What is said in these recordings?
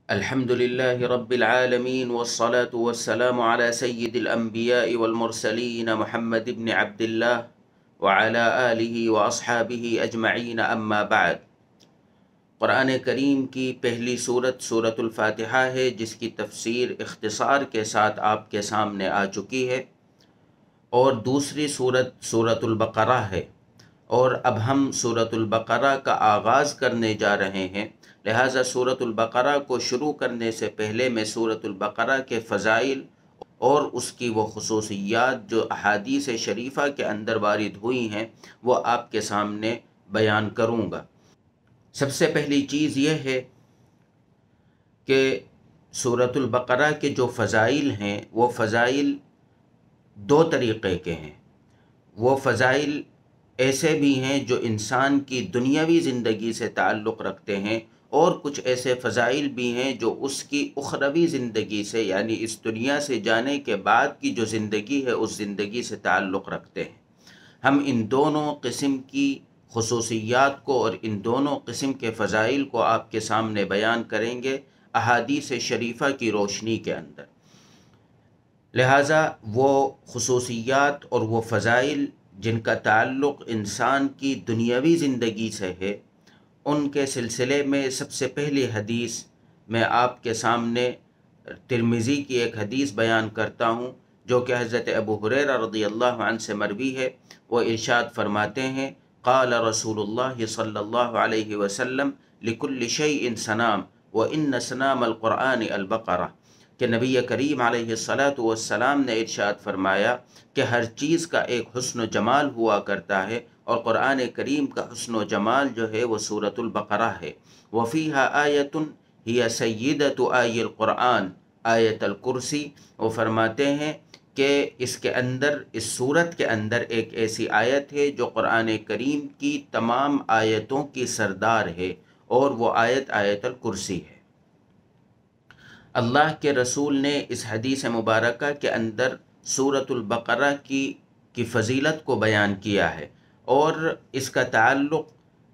الحمد لله رب العالمين والصلاة والسلام على سيد الأنبياء والمرسلين محمد بن عبد الله وعلى آله وأصحابه أجمعين أما بعد۔ قرآن کریم کی پہلی سورت سورۃ الفاتحہ ہے، جس کی تفسیر اختصار کے ساتھ آپ کے سامنے آ چکی ہے، اور دوسری سورت سورۃ البقرہ ہے، اور اب ہم سورۃ البقرہ کا آغاز کرنے جا رہے ہیں۔ لہٰذا سورۃ البقرہ کو شروع کرنے سے پہلے میں سورۃ البقرہ کے فضائل اور اس کی وہ خصوصیات جو احادیث شریفہ کے اندر وارد ہوئی ہیں وہ آپ کے سامنے بیان کروں گا۔ سب سے پہلی چیز یہ ہے کہ سورۃ البقرہ کے جو فضائل ہیں وہ فضائل دو طریقے کے ہیں۔ وہ فضائل ایسے بھی ہیں جو انسان کی دنیاوی زندگی سے تعلق رکھتے ہیں، اور کچھ ایسے فضائل بھی ہیں جو اس کی اخروی زندگی سے، یعنی اس دنیا سے جانے کے بعد کی جو زندگی ہے اس زندگی سے تعلق رکھتے ہیں۔ ہم ان دونوں قسم کی خصوصیات کو اور ان دونوں قسم کے فضائل کو آپ کے سامنے بیان کریں گے احادیث شریفہ کی روشنی کے اندر۔ لہٰذا وہ خصوصیات اور وہ فضائل جن کا تعلق انسان کی دنیاوی زندگی سے ہے، ان کے سلسلے میں سب سے پہلی حدیث میں آپ کے سامنے ترمذی کی ایک حدیث بیان کرتا ہوں، جو کہ حضرت ابو ہریرہ رضی اللہ عنہ سے مروی ہے۔ وہ ارشاد فرماتے ہیں، قال رسول اللہ صلی اللہ علیہ وسلم لکل شیء سنام وان سنام القرآن البقرہ، کہ نبی کریم علیہ الصلاۃ والسلام نے ارشاد فرمایا کہ ہر چیز کا ایک حسن و جمال ہوا کرتا ہے، اور قرآن کریم کا حسن و جمال جو ہے وہ سورۃ البقرہ ہے۔ وفیہا آیۃ ہی سیدۃ آی القرآن آیت الکرسی۔ وہ فرماتے ہیں کہ اس کے اندر، اس سورت کے اندر ایک ایسی آیت ہے جو قرآن کریم کی تمام آیتوں کی سردار ہے، اور وہ آیت آیت الکرسی ہے۔ اللہ کے رسول نے اس حدیث مبارکہ کے اندر سورۃ البقرہ کی فضیلت کو بیان کیا ہے، اور اس کا تعلق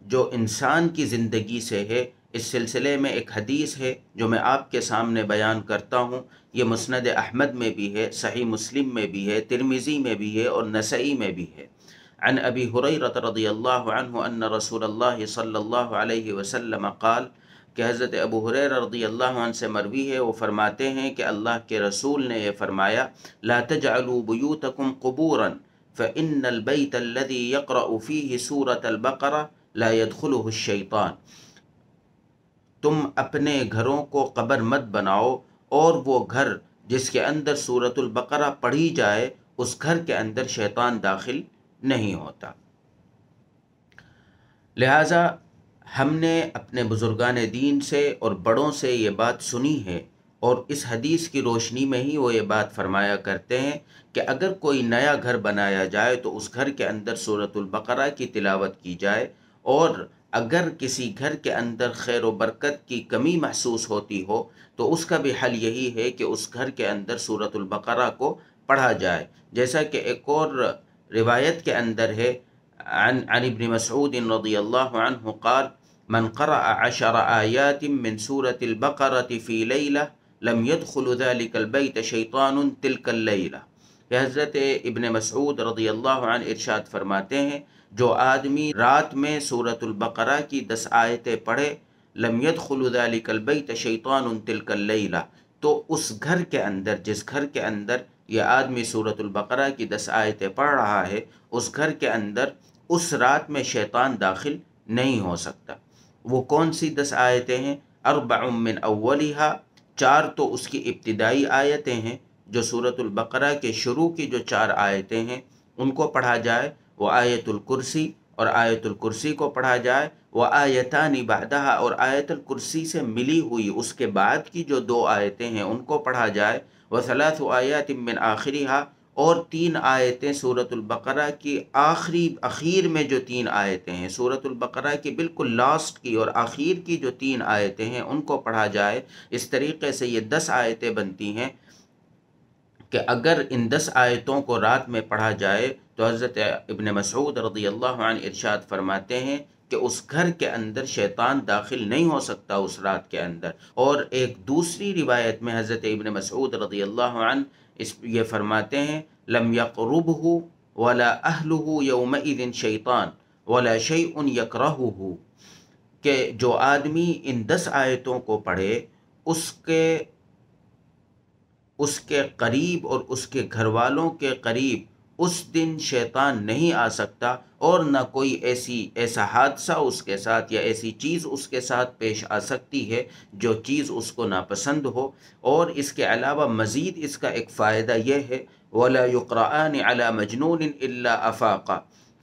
جو انسان کی زندگی سے ہے۔ اس سلسلے میں ایک حدیث ہے جو میں آپ کے سامنے بیان کرتا ہوں۔ یہ مسند احمد میں بھی ہے، صحیح مسلم میں بھی ہے، ترمذی میں بھی ہے، اور نسائی میں بھی ہے۔ عن ابی ہریرہ رضی اللہ عنہ ان رسول اللہ صلی اللہ علیہ وسلم قال، کہ حضرت ابو ہریرہ رضی اللہ عنہ سے مروی ہے، وہ فرماتے ہیں کہ اللہ کے رسول نے یہ فرمایا، لا تجعلوا بیوتکم قبورا فإن البیت الذی یقرأ فیہ سورة البقرہ لا يدخلہ الشیطان۔ تم اپنے گھروں کو قبر مت بناؤ، اور وہ گھر جس کے اندر سورۃ البقرہ پڑھی جائے اس گھر کے اندر شیطان داخل نہیں ہوتا۔ لہٰذا ہم نے اپنے بزرگان دین سے اور بڑوں سے یہ بات سنی ہے، اور اس حدیث کی روشنی میں ہی وہ یہ بات فرمایا کرتے ہیں کہ اگر کوئی نیا گھر بنایا جائے تو اس گھر کے اندر سورۃ البقرہ کی تلاوت کی جائے، اور اگر کسی گھر کے اندر خیر و برکت کی کمی محسوس ہوتی ہو تو اس کا بھی حل یہی ہے کہ اس گھر کے اندر سورۃ البقرہ کو پڑھا جائے۔ جیسا کہ ایک اور روایت کے اندر ہے، عن ابن مسعود رضی اللہ عنہ قال، من قرأ 10 آیات من سورة البقرة في لیلہ لم يدخل ذلك البیت شیطان تلك اللیلہ۔ کہ حضرت ابن مسعود رضی اللہ عنہ ارشاد فرماتے ہیں، جو آدمی رات میں سورۃ البقرہ کی 10 آیتیں پڑھے، لم يدخل ذلك البیت شیطان تلك اللیلہ، تو اس گھر کے اندر، جس گھر کے اندر یہ آدمی سورۃ البقرہ کی 10 آیتیں پڑھ رہا ہے، اس گھر کے اندر اس رات میں شیطان داخل نہیں ہو سکتا۔ وہ کون سی 10 آیتیں ہیں؟ 4 من اولہا، 4 تو اس کی ابتدائی آیتیں ہیں، جو سورۃ البقرہ کے شروع کی جو 4 آیتیں ہیں ان کو پڑھا جائے، وہ آیت الکرسی، اور آیت الکرسی کو پڑھا جائے، وہ آیتان بعدہا، اور آیت الکرسی سے ملی ہوئی اس کے بعد کی جو 2 آیتیں ہیں ان کو پڑھا جائے، وہ 3 آیات من آخرہا، اور 3 آیتیں سورۃ البقرہ کی اخیر میں جو 3 آیتیں ہیں، سورۃ البقرہ کی بالکل لاسٹ کی اور آخر کی جو 3 آیتیں ہیں ان کو پڑھا جائے۔ اس طریقے سے یہ 10 آیتیں بنتی ہیں کہ اگر ان 10 آیتوں کو رات میں پڑھا جائے تو حضرت ابن مسعود رضی اللہ عنہ ارشاد فرماتے ہیں کہ اس گھر کے اندر شیطان داخل نہیں ہو سکتا اس رات کے اندر۔ اور ایک دوسری روایت میں حضرت ابن مسعود رضی اللہ عنہ یہ فرماتے ہیں لم یقربہ ولا اہلہ یومئذ شیطان ولا شیء یکرہہ، کہ جو آدمی ان 10 آیتوں کو پڑھے اس کے قریب اور اس کے گھر والوں کے قریب اس دن شیطان نہیں آ سکتا، اور نہ کوئی ایسا حادثہ اس کے ساتھ یا ایسی چیز اس کے ساتھ پیش آ سکتی ہے جو چیز اس کو ناپسند ہو۔ اور اس کے علاوہ مزید اس کا ایک فائدہ یہ ہے وَلَا يُقْرَآنِ عَلَى مَجْنُونٍ إِلَّا أَفَاقَ،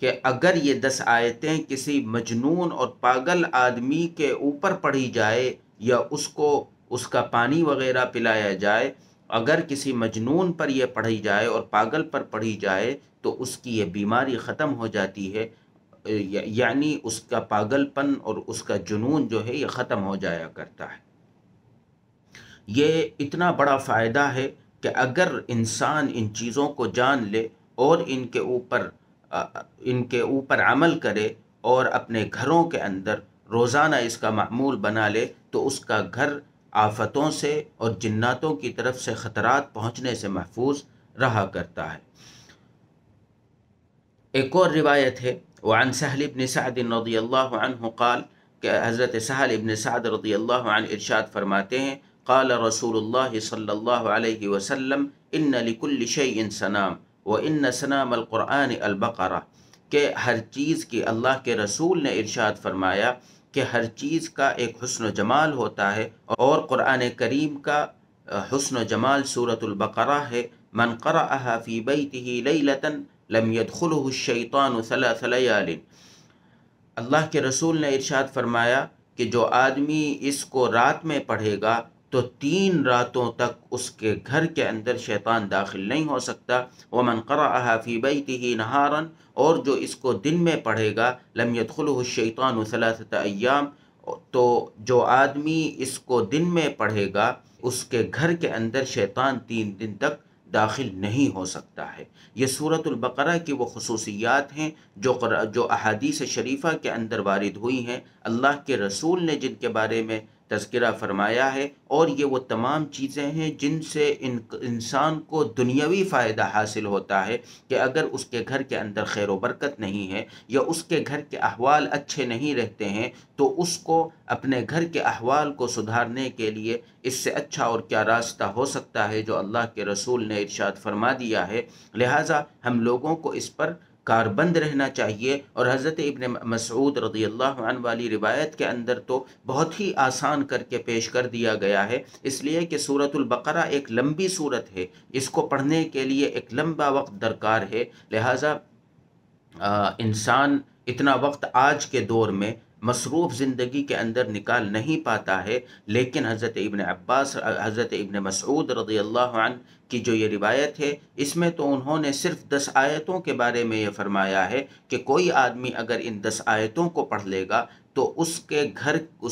کہ اگر یہ 10 آیتیں کسی مجنون اور پاگل آدمی کے اوپر پڑھی جائے یا اس کو اس کا پانی وغیرہ پلایا جائے، اگر کسی مجنون پر یہ پڑھی جائے اور پاگل پر پڑھی جائے تو اس کی یہ بیماری ختم ہو جاتی ہے، یعنی اس کا پاگل پن اور اس کا جنون جو ہے یہ ختم ہو جایا کرتا ہے۔ یہ اتنا بڑا فائدہ ہے کہ اگر انسان ان چیزوں کو جان لے اور ان کے اوپر عمل کرے اور اپنے گھروں کے اندر روزانہ اس کا معمول بنا لے تو اس کا گھر آفتوں سے اور جناتوں کی طرف سے خطرات پہنچنے سے محفوظ رہا کرتا ہے۔ ایک اور روایت ہے وعن سہل بن سعد رضی اللہ عنہ قال، کہ حضرت سہل بن سعد رضی اللہ عنہ ارشاد فرماتے ہیں قال رسول اللہ صلی اللہ علیہ وسلم ان لکل شیء سنام وان سنام القرآن البقرہ، کہ ہر چیز کی اللہ کے رسول نے ارشاد فرمایا کہ ہر چیز کا ایک حسن و جمال ہوتا ہے، اور قرآن کریم کا حسن و جمال سورۃ البقرہ ہے۔ من قرأها فی بیتہ لیلۃ لم يدخلہ الشیطان 3 لیال، اللہ کے رسول نے ارشاد فرمایا کہ جو آدمی اس کو رات میں پڑھے گا تو 3 راتوں تک اس کے گھر کے اندر شیطان داخل نہیں ہو سکتا۔ ومن قرأها فی بیتہ نہارا، اور جو اس کو دن میں پڑھے گا لم يدخلہ الشیطان 3 ایام، تو جو آدمی اس کو دن میں پڑھے گا اس کے گھر کے اندر شیطان 3 دن تک داخل نہیں ہو سکتا ہے۔ یہ سورۃ البقرہ کی وہ خصوصیات ہیں جو احادیث شریفہ کے اندر وارد ہوئی ہیں، اللہ کے رسول نے جن کے بارے میں تذکرہ فرمایا ہے، اور یہ وہ تمام چیزیں ہیں جن سے انسان کو دنیاوی فائدہ حاصل ہوتا ہے، کہ اگر اس کے گھر کے اندر خیر و برکت نہیں ہے یا اس کے گھر کے احوال اچھے نہیں رہتے ہیں تو اس کو اپنے گھر کے احوال کو سدھارنے کے لیے اس سے اچھا اور کیا راستہ ہو سکتا ہے جو اللہ کے رسول نے ارشاد فرما دیا ہے۔ لہٰذا ہم لوگوں کو اس پر کاربند رہنا چاہیے۔ اور حضرت ابن مسعود رضی اللہ عنہ والی روایت کے اندر تو بہت ہی آسان کر کے پیش کر دیا گیا ہے، اس لیے کہ سورۃ البقرہ ایک لمبی سورت ہے، اس کو پڑھنے کے لیے ایک لمبا وقت درکار ہے، لہٰذا انسان اتنا وقت آج کے دور میں مصروف زندگی کے اندر نکال نہیں پاتا ہے، لیکن حضرت ابن مسعود رضی اللہ عنہ کی جو یہ روایت ہے اس میں تو انہوں نے صرف 10 آیتوں کے بارے میں یہ فرمایا ہے کہ کوئی آدمی اگر ان 10 آیتوں کو پڑھ لے گا تو اس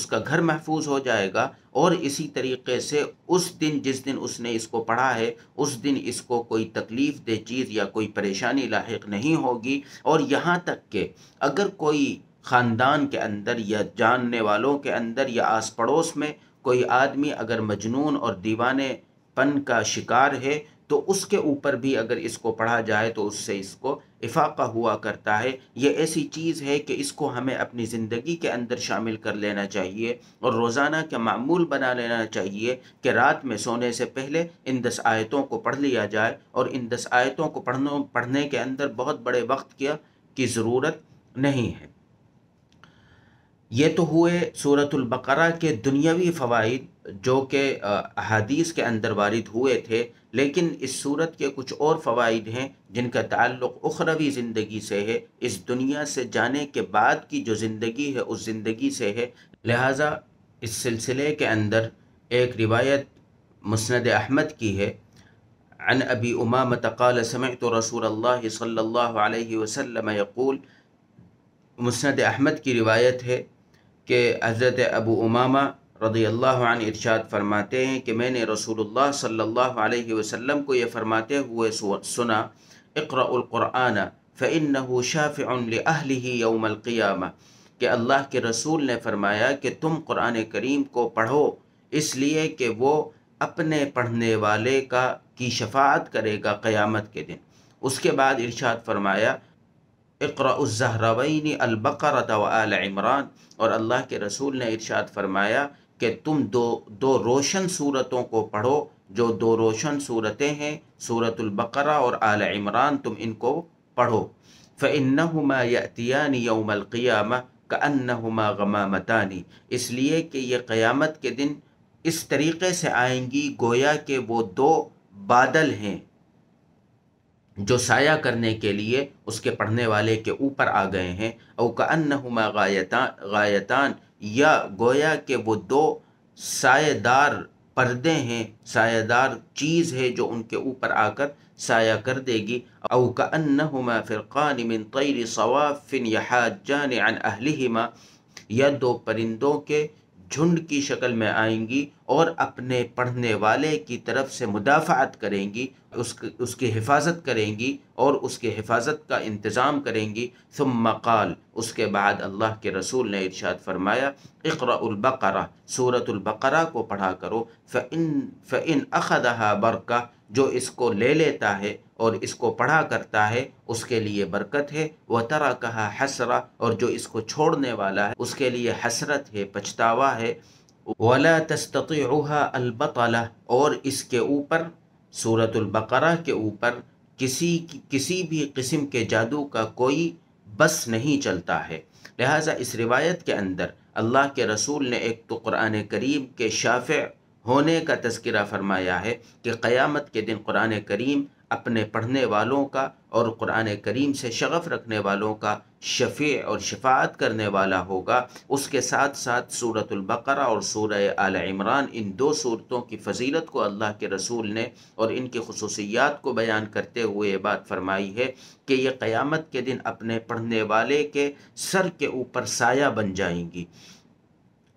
کا گھر محفوظ ہو جائے گا، اور اسی طریقے سے اس دن جس دن اس نے اس کو پڑھا ہے اس دن اس کو کوئی تکلیف دہ چیز یا کوئی پریشانی لاحق نہیں ہوگی۔ اور یہاں تک کہ اگر کوئی خاندان کے اندر یا جاننے والوں کے اندر یا آس پڑوس میں کوئی آدمی اگر مجنون اور دیوانے پن کا شکار ہے تو اس کے اوپر بھی اگر اس کو پڑھا جائے تو اس سے اس کو افاقہ ہوا کرتا ہے۔ یہ ایسی چیز ہے کہ اس کو ہمیں اپنی زندگی کے اندر شامل کر لینا چاہیے اور روزانہ کا معمول بنا لینا چاہیے کہ رات میں سونے سے پہلے ان 10 آیتوں کو پڑھ لیا جائے، اور ان 10 آیتوں کو پڑھنے کے اندر بہت بڑے وقت کی ضرورت نہیں ہے۔ یہ تو ہوئے سورۃ البقرہ کے دنیاوی فوائد جو کہ احادیث کے اندر وارد ہوئے تھے، لیکن اس سورت کے کچھ اور فوائد ہیں جن کا تعلق اخروی زندگی سے ہے، اس دنیا سے جانے کے بعد کی جو زندگی ہے اس زندگی سے ہے۔ لہٰذا اس سلسلے کے اندر ایک روایت مسند احمد کی ہے، عن ابی امامۃ قال سمعت رسول اللہ صلی اللہ علیہ وسلم یقول، مسند احمد کی روایت ہے کہ حضرت ابو امامہ رضی اللہ عنہ ارشاد فرماتے ہیں کہ میں نے رسول اللہ صلی اللہ علیہ وسلم کو یہ فرماتے ہوئے سنا، اقرأوا القرآن فإنه شافع لأهله يوم القیامہ، کہ اللہ کے رسول نے فرمایا کہ تم قرآن کریم کو پڑھو اس لیے کہ وہ اپنے پڑھنے والے کی شفاعت کرے گا قیامت کے دن۔ اس کے بعد ارشاد فرمایا اقرأ الزہراوین البقرۃ وآل عمران، اور اللہ کے رسول نے ارشاد فرمایا کہ تم دو روشن صورتوں کو پڑھو، جو دو روشن صورتیں ہیں سورۃ البقرہ اور آل عمران، تم ان کو پڑھو۔ فإنہما یأتیان یوم القیامہ کأنہما غمامتان، اس لیے کہ یہ قیامت کے دن اس طریقے سے آئیں گی گویا کہ وہ دو بادل ہیں جو سایہ کرنے کے لیے اس کے پڑھنے والے کے اوپر آ گئے ہیں۔ او کأنہما غایتان، یا گویا کہ وہ دو سایہ دار پردے ہیں، سایہ دار چیز ہے جو ان کے اوپر آ کر سایہ کر دے گی۔ او کأنہما فرقان من طیر صواف یحاجان عن اہلہما، یا دو پرندوں کے جھنڈ کی شکل میں آئیں گی اور اپنے پڑھنے والے کی طرف سے مدافعت کریں گی، اس کی حفاظت کریں گی اور اس کی حفاظت کا انتظام کریں گی۔ ثم قال، اس کے بعد اللہ کے رسول نے ارشاد فرمایا اقرأ البقرہ، سورۃ البقرہ کو پڑھا کرو، فإن أخذها برکہ، جو اس کو لے لیتا ہے اور اس کو پڑھا کرتا ہے اس کے لیے برکت ہے، وترکها حسرہ، اور جو اس کو چھوڑنے والا ہے اس کے لیے حسرت ہے، پچھتاوا ہے۔ ولا تستطيعها البطلہ، اور اس کے اوپر سورۃ البقرہ کے اوپر کسی بھی قسم کے جادو کا کوئی بس نہیں چلتا ہے۔ لہٰذا اس روایت کے اندر اللہ کے رسول نے ایک تو قرآن کریم کے شافع ہونے کا تذکرہ فرمایا ہے کہ قیامت کے دن قرآن کریم اپنے پڑھنے والوں کا اور قرآن کریم سے شغف رکھنے والوں کا شفیع اور شفاعت کرنے والا ہوگا۔ اس کے ساتھ ساتھ سورۃ البقرہ اور سورہ آل عمران، ان دو صورتوں کی فضیلت کو اللہ کے رسول نے اور ان کی خصوصیات کو بیان کرتے ہوئے یہ بات فرمائی ہے کہ یہ قیامت کے دن اپنے پڑھنے والے کے سر کے اوپر سایہ بن جائیں گی۔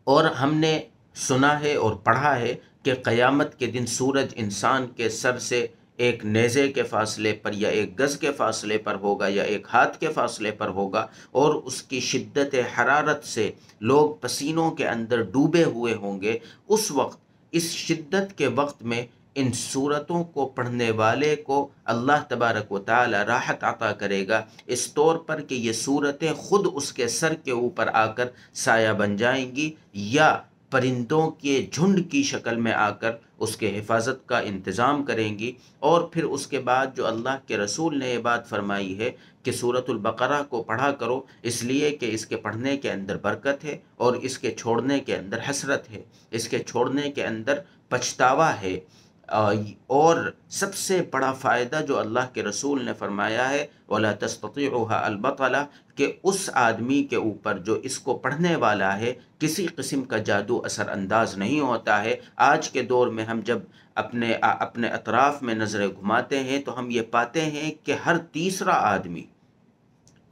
اور ہم نے سنا ہے اور پڑھا ہے کہ قیامت کے دن سورج انسان کے سر سے ایک نیزے کے فاصلے پر یا ایک گز کے فاصلے پر ہوگا یا ایک ہاتھ کے فاصلے پر ہوگا، اور اس کی شدت حرارت سے لوگ پسینوں کے اندر ڈوبے ہوئے ہوں گے۔ اس وقت، اس شدت کے وقت میں ان صورتوں کو پڑھنے والے کو اللہ تبارک و تعالی راحت عطا کرے گا، اس طور پر کہ یہ صورتیں خود اس کے سر کے اوپر آ کر سایہ بن جائیں گی، یا پرندوں کے جھنڈ کی شکل میں آ کر اس کے حفاظت کا انتظام کریں گی۔ اور پھر اس کے بعد جو اللہ کے رسول نے یہ بات فرمائی ہے کہ سورۃ البقرہ کو پڑھا کرو اس لیے کہ اس کے پڑھنے کے اندر برکت ہے اور اس کے چھوڑنے کے اندر حسرت ہے، اس کے چھوڑنے کے اندر پچھتاوا ہے۔ اور سب سے بڑا فائدہ جو اللہ کے رسول نے فرمایا ہے وَلَا تَسْتَطِيعُهَا الْبَطَلَةَ، کہ اس آدمی کے اوپر جو اس کو پڑھنے والا ہے کسی قسم کا جادو اثر انداز نہیں ہوتا ہے۔ آج کے دور میں ہم جب اپنے اطراف میں نظریں گھماتے ہیں تو ہم یہ پاتے ہیں کہ ہر تیسرا آدمی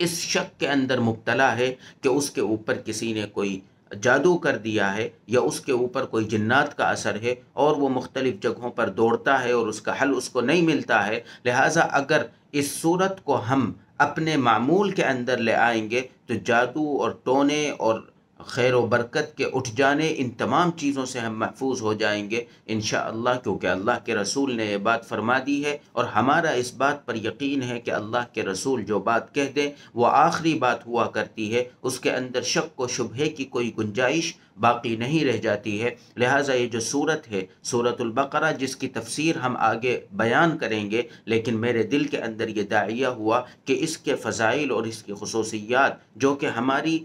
اس شک کے اندر مبتلا ہے کہ اس کے اوپر کسی نے کوئی جادو کر دیا ہے یا اس کے اوپر کوئی جنات کا اثر ہے، اور وہ مختلف جگہوں پر دوڑتا ہے اور اس کا حل اس کو نہیں ملتا ہے۔ لہٰذا اگر اس صورت کو ہم اپنے معمول کے اندر لے آئیں گے تو جادو اور ٹونے اور خیر و برکت کے اٹھ جانے، ان تمام چیزوں سے ہم محفوظ ہو جائیں گے انشاءاللہ، کیونکہ اللہ کے رسول نے یہ بات فرما دی ہے، اور ہمارا اس بات پر یقین ہے کہ اللہ کے رسول جو بات کہہ دیں وہ آخری بات ہوا کرتی ہے، اس کے اندر شک و شبہے کی کوئی گنجائش باقی نہیں رہ جاتی ہے۔ لہٰذا یہ جو صورت ہے سورۃ البقرہ، جس کی تفسیر ہم آگے بیان کریں گے، لیکن میرے دل کے اندر یہ داعیہ ہوا کہ اس کے فضائل اور اس کی خصوصیات جو کہ ہماری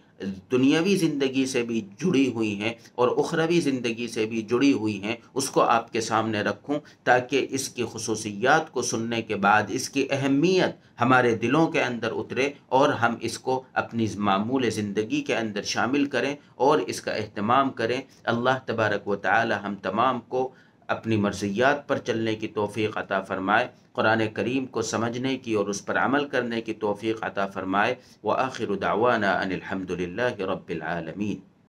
دنیاوی زندگی سے بھی جڑی ہوئی ہیں اور اخروی زندگی سے بھی جڑی ہوئی ہیں، اس کو آپ کے سامنے رکھوں تاکہ اس کی خصوصیات کو سننے کے بعد اس کی اہمیت ہمارے دلوں کے اندر اترے اور ہم اس کو اپنی معمول زندگی کے اندر شامل کریں اور اس کا اہتمام کریں۔ اللہ تبارک و تعالی ہم تمام کو اپنی مرضیات پر چلنے کی توفیق عطا فرمائے، قرآن کریم کو سمجھنے کی اور اس پر عمل کرنے کی توفیق عطا فرمائے۔ وآخر دعوانا ان الحمد للہ رب العالمین۔